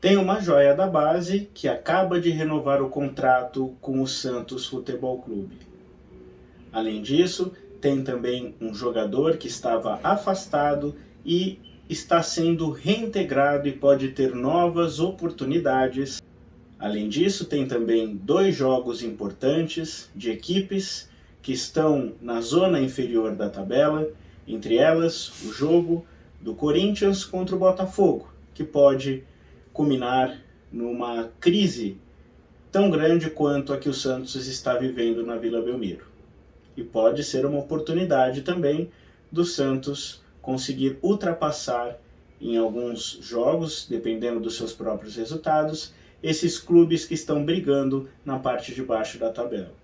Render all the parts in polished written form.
Tem uma joia da base que acaba de renovar o contrato com o Santos Futebol Clube. Além disso, tem também um jogador que estava afastado e está sendo reintegrado e pode ter novas oportunidades. Além disso, tem também 2 jogos importantes de equipes que estão na zona inferior da tabela, entre elas o jogo do Corinthians contra o Botafogo, que pode culminar numa crise tão grande quanto a que o Santos está vivendo na Vila Belmiro. E pode ser uma oportunidade também do Santos conseguir ultrapassar em alguns jogos, dependendo dos seus próprios resultados, esses clubes que estão brigando na parte de baixo da tabela.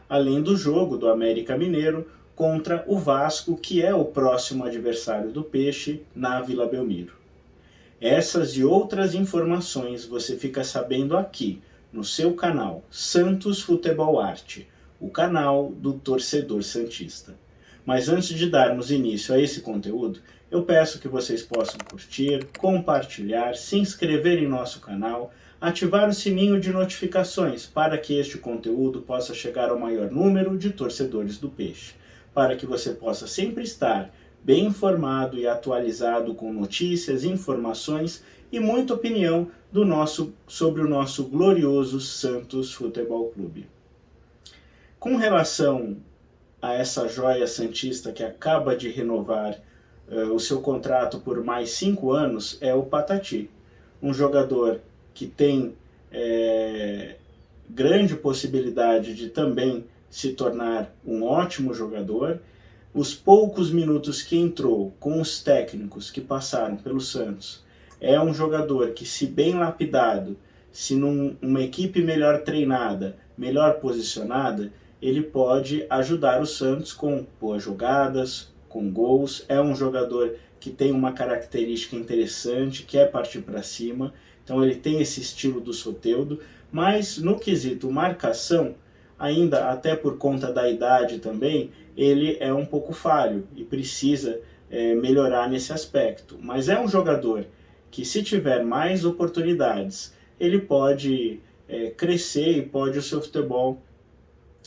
Além do jogo do América Mineiro contra o Vasco, que é o próximo adversário do Peixe na Vila Belmiro. Essas e outras informações você fica sabendo aqui no seu canal Santos Futebol Arte, o canal do torcedor santista. Mas antes de darmos início a esse conteúdo, eu peço que vocês possam curtir, compartilhar, se inscrever em nosso canal, ativar o sininho de notificações para que este conteúdo possa chegar ao maior número de torcedores do Peixe, para que você possa sempre estar bem informado e atualizado com notícias, informações e muita opinião sobre o nosso glorioso Santos Futebol Clube. Com relação a essa joia santista que acaba de renovar o seu contrato por mais 5 anos, é o Patati, um jogador que tem grande possibilidade de também se tornar um ótimo jogador. Os poucos minutos que entrou com os técnicos que passaram pelo Santos, é um jogador que, se bem lapidado, se numa equipe melhor treinada, melhor posicionada, ele pode ajudar o Santos com boas jogadas, com gols. É um jogador que tem uma característica interessante, que é partir para cima, então ele tem esse estilo do Soteldo, mas no quesito marcação, ainda até por conta da idade também, ele é um pouco falho e precisa melhorar nesse aspecto. Mas é um jogador que, se tiver mais oportunidades, ele pode crescer e pode o seu futebol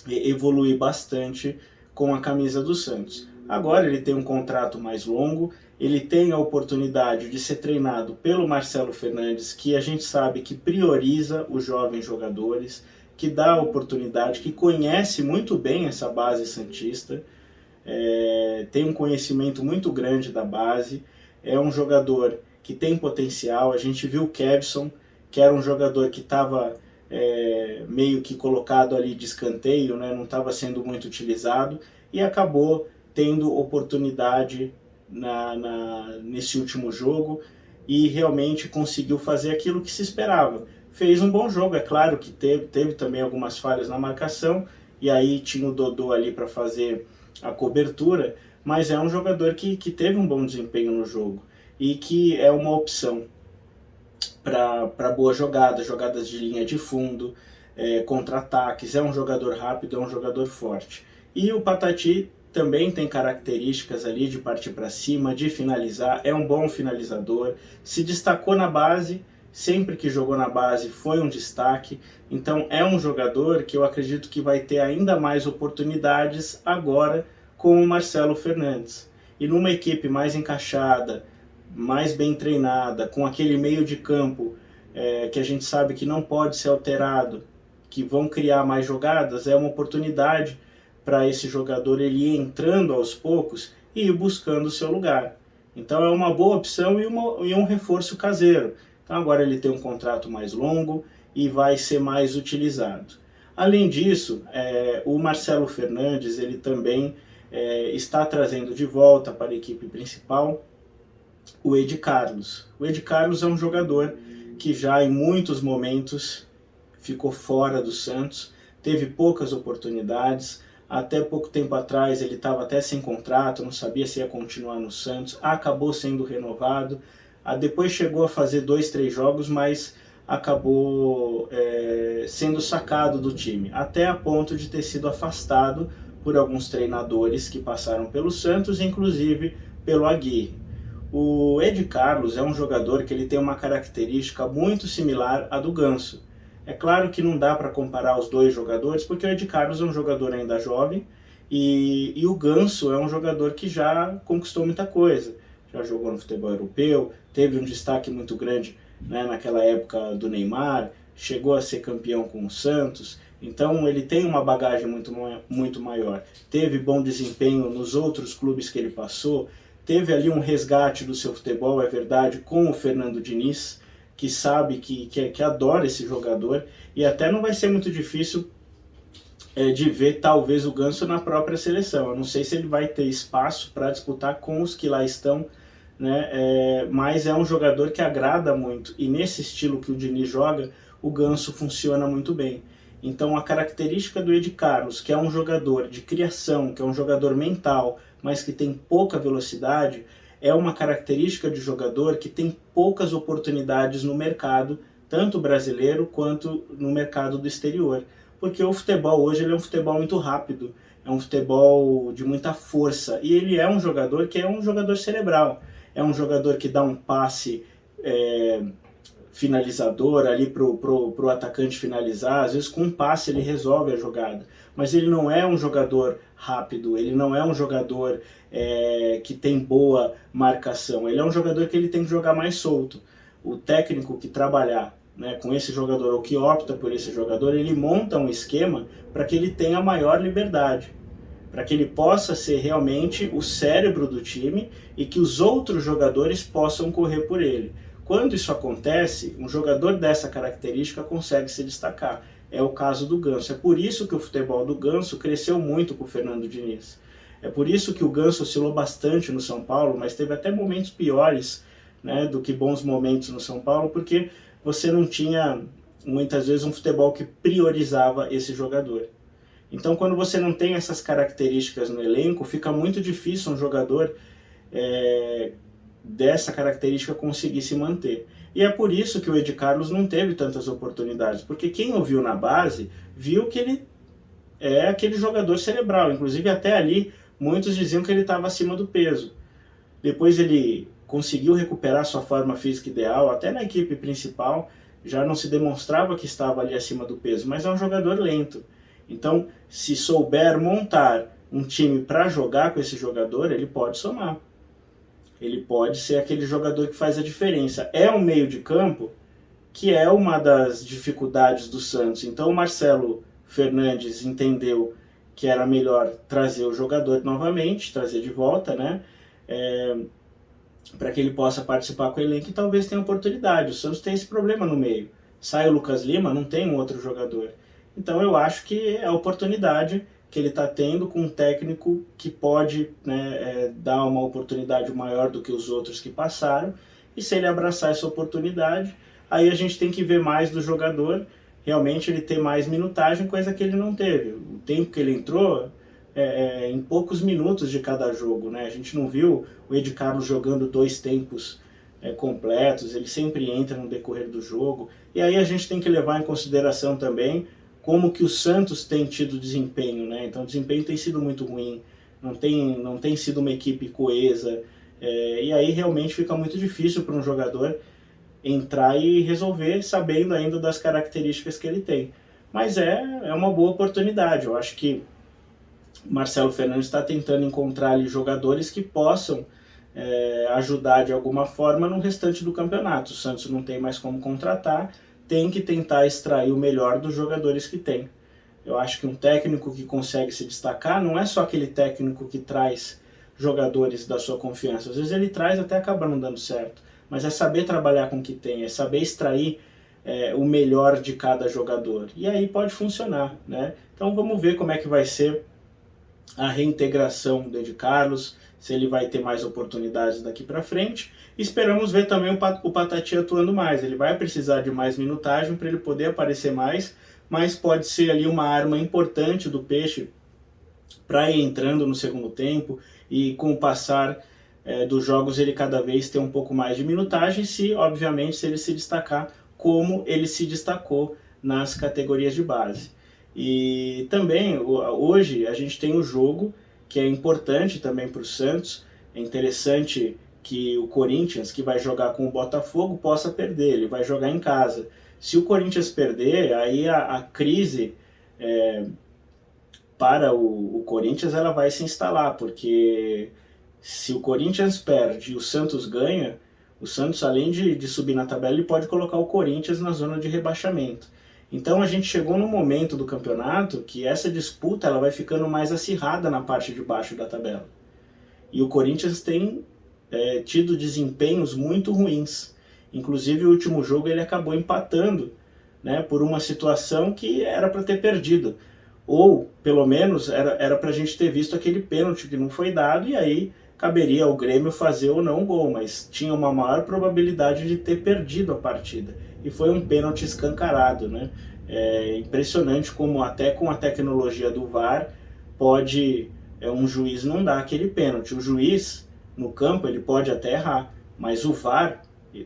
evoluir bastante com a camisa do Santos. Agora ele tem um contrato mais longo, ele tem a oportunidade de ser treinado pelo Marcelo Fernandes, que a gente sabe que prioriza os jovens jogadores, que dá a oportunidade, que conhece muito bem essa base santista, tem um conhecimento muito grande da base, é um jogador que tem potencial. A gente viu o Kevson, que era um jogador que estava meio que colocado ali de escanteio, né? Não estava sendo muito utilizado, e acabou tendo oportunidade nesse último jogo e realmente conseguiu fazer aquilo que se esperava. Fez um bom jogo, é claro que teve também algumas falhas na marcação, e aí tinha o Dodô ali para fazer a cobertura, mas é um jogador que teve um bom desempenho no jogo e que é uma opção para boas jogadas de linha de fundo, contra-ataques. É um jogador rápido, é um jogador forte. E o Patati também tem características ali de partir para cima, de finalizar, é um bom finalizador, se destacou na base, sempre que jogou na base foi um destaque, então é um jogador que eu acredito que vai ter ainda mais oportunidades agora com o Marcelo Fernandes. E numa equipe mais encaixada, mais bem treinada, com aquele meio de campo que a gente sabe que não pode ser alterado, que vão criar mais jogadas, é uma oportunidade para esse jogador ele ir entrando aos poucos e ir buscando o seu lugar. Então é uma boa opção e um reforço caseiro. Então agora ele tem um contrato mais longo e vai ser mais utilizado. Além disso, o Marcelo Fernandes ele também está trazendo de volta para a equipe principal o Edi Carlos. O Edi Carlos é um jogador que já em muitos momentos ficou fora do Santos, teve poucas oportunidades. Até pouco tempo atrás ele estava até sem contrato, não sabia se ia continuar no Santos, acabou sendo renovado, depois chegou a fazer 2, 3 jogos, mas acabou sendo sacado do time, até a ponto de ter sido afastado por alguns treinadores que passaram pelo Santos, inclusive pelo Aguirre. O Ed Carlos é um jogador que ele tem uma característica muito similar à do Ganso. É claro que não dá para comparar os dois jogadores, porque o Ed Carlos é um jogador ainda jovem e o Ganso é um jogador que já conquistou muita coisa. Já jogou no futebol europeu, teve um destaque muito grande, né, naquela época do Neymar, chegou a ser campeão com o Santos, então ele tem uma bagagem muito maior. Teve bom desempenho nos outros clubes que ele passou, teve ali um resgate do seu futebol, é verdade, com o Fernando Diniz, que sabe, que adora esse jogador, e até não vai ser muito difícil de ver talvez o Ganso na própria seleção. Eu não sei se ele vai ter espaço para disputar com os que lá estão, né? Mas é um jogador que agrada muito, e nesse estilo que o Diniz joga, o Ganso funciona muito bem. Então a característica do Ed Carlos, que é um jogador de criação, que é um jogador mental, mas que tem pouca velocidade, é uma característica de jogador que tem poucas oportunidades no mercado, tanto brasileiro quanto no mercado do exterior. Porque o futebol hoje ele é um futebol muito rápido, é um futebol de muita força, e ele é um jogador que é um jogador cerebral, é um jogador que dá um passe finalizador ali pro atacante finalizar, às vezes com um passe ele resolve a jogada, mas ele não é um jogador rápido, ele não é um jogador que tem boa marcação, ele é um jogador que ele tem que jogar mais solto. O técnico que trabalhar, né, com esse jogador ou que opta por esse jogador, ele monta um esquema para que ele tenha maior liberdade, para que ele possa ser realmente o cérebro do time e que os outros jogadores possam correr por ele. Quando isso acontece, um jogador dessa característica consegue se destacar. É o caso do Ganso. É por isso que o futebol do Ganso cresceu muito com o Fernando Diniz. É por isso que o Ganso oscilou bastante no São Paulo, mas teve até momentos piores, né, do que bons momentos no São Paulo, porque você não tinha, muitas vezes, um futebol que priorizava esse jogador. Então, quando você não tem essas características no elenco, fica muito difícil um jogador dessa característica conseguir se manter. E é por isso que o Ed Carlos não teve tantas oportunidades, porque quem o viu na base, viu que ele é aquele jogador cerebral. Inclusive, até ali, muitos diziam que ele estava acima do peso. Depois ele conseguiu recuperar sua forma física ideal, até na equipe principal, já não se demonstrava que estava ali acima do peso, mas é um jogador lento. Então, se souber montar um time para jogar com esse jogador, ele pode somar. Ele pode ser aquele jogador que faz a diferença. É um meio de campo que é uma das dificuldades do Santos. Então o Marcelo Fernandes entendeu que era melhor trazer o jogador novamente, trazer de volta, né? Para que ele possa participar com o elenco e talvez tenha oportunidade. O Santos tem esse problema no meio. Sai o Lucas Lima, não tem um outro jogador. Então eu acho que é a oportunidade que ele está tendo com um técnico que pode, né, dar uma oportunidade maior do que os outros que passaram, e se ele abraçar essa oportunidade, aí a gente tem que ver mais do jogador, realmente ele ter mais minutagem, coisa que ele não teve. O tempo que ele entrou, em poucos minutos de cada jogo, né? A gente não viu o Ed Carlos jogando 2 tempos completos, ele sempre entra no decorrer do jogo, e aí a gente tem que levar em consideração também como que o Santos tem tido desempenho, né? Então o desempenho tem sido muito ruim, não tem sido uma equipe coesa, e aí realmente fica muito difícil para um jogador entrar e resolver sabendo ainda das características que ele tem. Mas é uma boa oportunidade, eu acho que o Marcelo Fernandes está tentando encontrar ali jogadores que possam ajudar de alguma forma no restante do campeonato. O Santos não tem mais como contratar, tem que tentar extrair o melhor dos jogadores que tem. Eu acho que um técnico que consegue se destacar não é só aquele técnico que traz jogadores da sua confiança. Às vezes ele traz até acaba não dando certo. Mas é saber trabalhar com o que tem, é saber extrair o melhor de cada jogador. E aí pode funcionar, né? Então vamos ver como é que vai ser a reintegração do Ed Carlos, se ele vai ter mais oportunidades daqui para frente. Esperamos ver também o Patati atuando mais. Ele vai precisar de mais minutagem para ele poder aparecer mais, mas pode ser ali uma arma importante do Peixe para ir entrando no segundo tempo e com o passar dos jogos ele cada vez ter um pouco mais de minutagem, obviamente se ele se destacar como ele se destacou nas categorias de base. E também hoje a gente tem o jogo que é importante também para o Santos. É interessante que o Corinthians, que vai jogar com o Botafogo, possa perder, ele vai jogar em casa. Se o Corinthians perder, aí a crise para o Corinthians ela vai se instalar, porque se o Corinthians perde e o Santos ganha, o Santos, além de subir na tabela, ele pode colocar o Corinthians na zona de rebaixamento. Então a gente chegou no momento do campeonato que essa disputa ela vai ficando mais acirrada na parte de baixo da tabela. E o Corinthians tem tido desempenhos muito ruins. Inclusive o último jogo ele acabou empatando, né, por uma situação que era para ter perdido. Ou, pelo menos, era para a gente ter visto aquele pênalti que não foi dado, e aí caberia ao Grêmio fazer ou não o gol, mas tinha uma maior probabilidade de ter perdido a partida. E foi um pênalti escancarado, né? É impressionante como até com a tecnologia do VAR pode um juiz não dar aquele pênalti. O juiz, no campo, ele pode até errar, mas o VAR,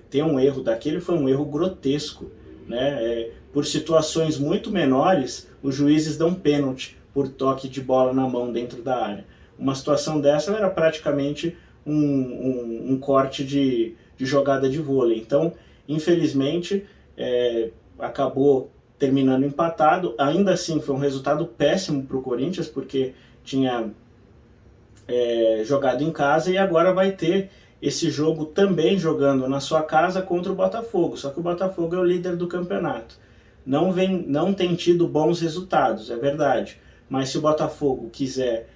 ter um erro daquele foi um erro grotesco, né? Por situações muito menores, os juízes dão pênalti por toque de bola na mão dentro da área. Uma situação dessa era praticamente um corte de jogada de vôlei. Então, infelizmente, acabou terminando empatado. Ainda assim, foi um resultado péssimo para o Corinthians, porque tinha jogado em casa e agora vai ter esse jogo também jogando na sua casa contra o Botafogo. Só que o Botafogo é o líder do campeonato. Não tem tido bons resultados, é verdade. Mas se o Botafogo quiser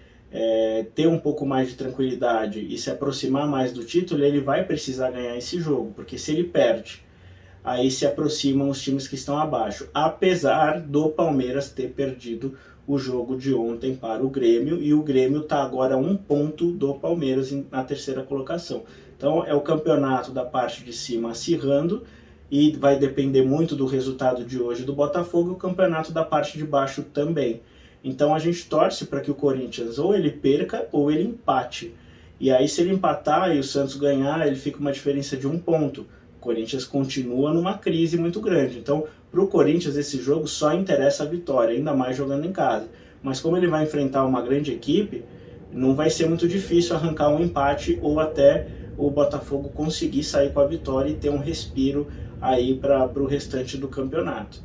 ter um pouco mais de tranquilidade e se aproximar mais do título, ele vai precisar ganhar esse jogo. Porque se ele perde, aí se aproximam os times que estão abaixo. Apesar do Palmeiras ter perdido o jogo de ontem para o Grêmio, e o Grêmio está agora a 1 ponto do Palmeiras na terceira colocação. Então é o campeonato da parte de cima acirrando, e vai depender muito do resultado de hoje do Botafogo, e o campeonato da parte de baixo também. Então a gente torce para que o Corinthians ou ele perca ou ele empate. E aí se ele empatar e o Santos ganhar, ele fica uma diferença de 1 ponto. O Corinthians continua numa crise muito grande. Então, para o Corinthians, esse jogo só interessa a vitória, ainda mais jogando em casa. Mas como ele vai enfrentar uma grande equipe, não vai ser muito difícil arrancar um empate ou até o Botafogo conseguir sair com a vitória e ter um respiro aí para o restante do campeonato.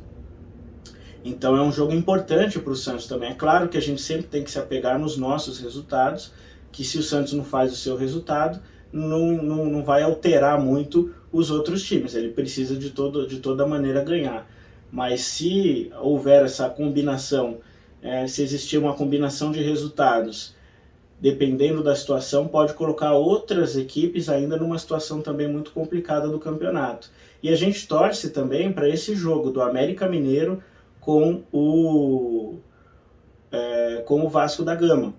Então é um jogo importante para o Santos também. É claro que a gente sempre tem que se apegar nos nossos resultados, que se o Santos não faz o seu resultado, não vai alterar muito os outros times. Ele precisa de toda maneira ganhar. Mas se houver essa combinação, se existir uma combinação de resultados, dependendo da situação, pode colocar outras equipes ainda numa situação também muito complicada do campeonato. E a gente torce também para esse jogo do América Mineiro com o Vasco da Gama,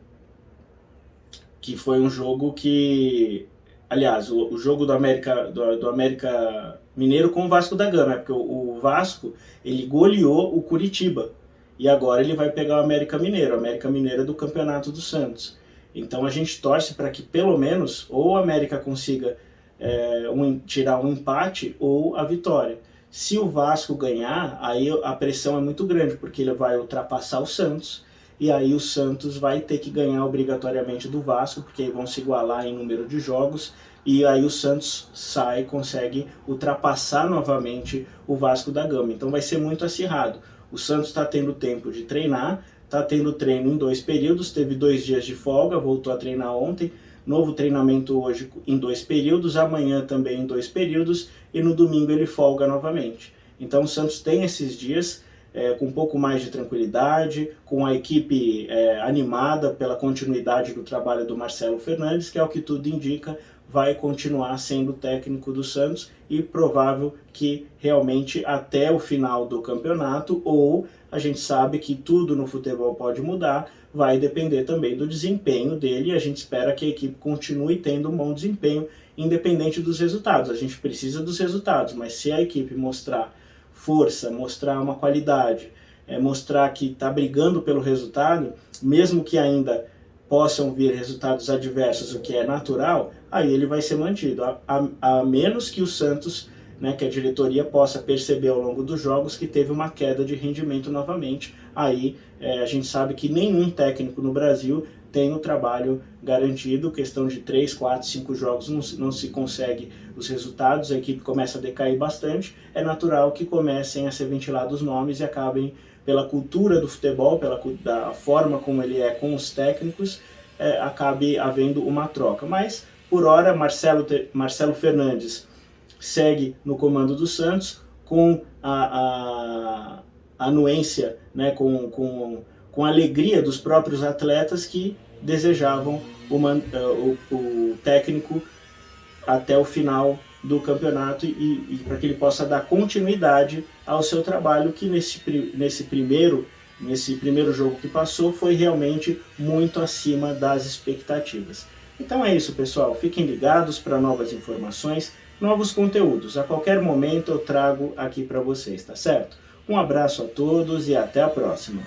que foi um jogo que, aliás, o jogo do América Mineiro com o Vasco da Gama, porque o Vasco ele goleou o Curitiba, e agora ele vai pegar o América Mineiro é do Campeonato do Santos. Então a gente torce para que pelo menos ou o América consiga tirar um empate ou a vitória. Se o Vasco ganhar, aí a pressão é muito grande, porque ele vai ultrapassar o Santos, e aí o Santos vai ter que ganhar obrigatoriamente do Vasco, porque aí vão se igualar em número de jogos, e aí o Santos consegue ultrapassar novamente o Vasco da Gama. Então vai ser muito acirrado. O Santos está tendo tempo de treinar, está tendo treino em 2 períodos, teve 2 dias de folga, voltou a treinar ontem, novo treinamento hoje em 2 períodos, amanhã também em 2 períodos, e no domingo ele folga novamente. Então o Santos tem esses dias com um pouco mais de tranquilidade, com a equipe animada pela continuidade do trabalho do Marcelo Fernandes, que é o que tudo indica, vai continuar sendo técnico do Santos, e provável que realmente até o final do campeonato, ou a gente sabe que tudo no futebol pode mudar, vai depender também do desempenho dele, e a gente espera que a equipe continue tendo um bom desempenho, independente dos resultados. A gente precisa dos resultados, mas se a equipe mostrar força, mostrar uma qualidade, mostrar que está brigando pelo resultado, mesmo que ainda possam vir resultados adversos, o que é natural, aí ele vai ser mantido, a menos que o Santos, que a diretoria possa perceber ao longo dos jogos que teve uma queda de rendimento novamente. Aí a gente sabe que nenhum técnico no Brasil tem o trabalho garantido, questão de 3, 4, 5 jogos não se consegue os resultados, a equipe começa a decair bastante, é natural que comecem a ser ventilados nomes e acabem, pela cultura do futebol, da forma como ele é com os técnicos, acabe havendo uma troca. Mas, por hora, Marcelo Fernandes segue no comando do Santos, com a anuência, né, com a alegria dos próprios atletas que desejavam o técnico até o final do campeonato e para que ele possa dar continuidade ao seu trabalho, que nesse primeiro jogo que passou foi realmente muito acima das expectativas. Então é isso, pessoal. Fiquem ligados para novas informações, novos conteúdos. A qualquer momento eu trago aqui para vocês, tá certo? Um abraço a todos e até a próxima.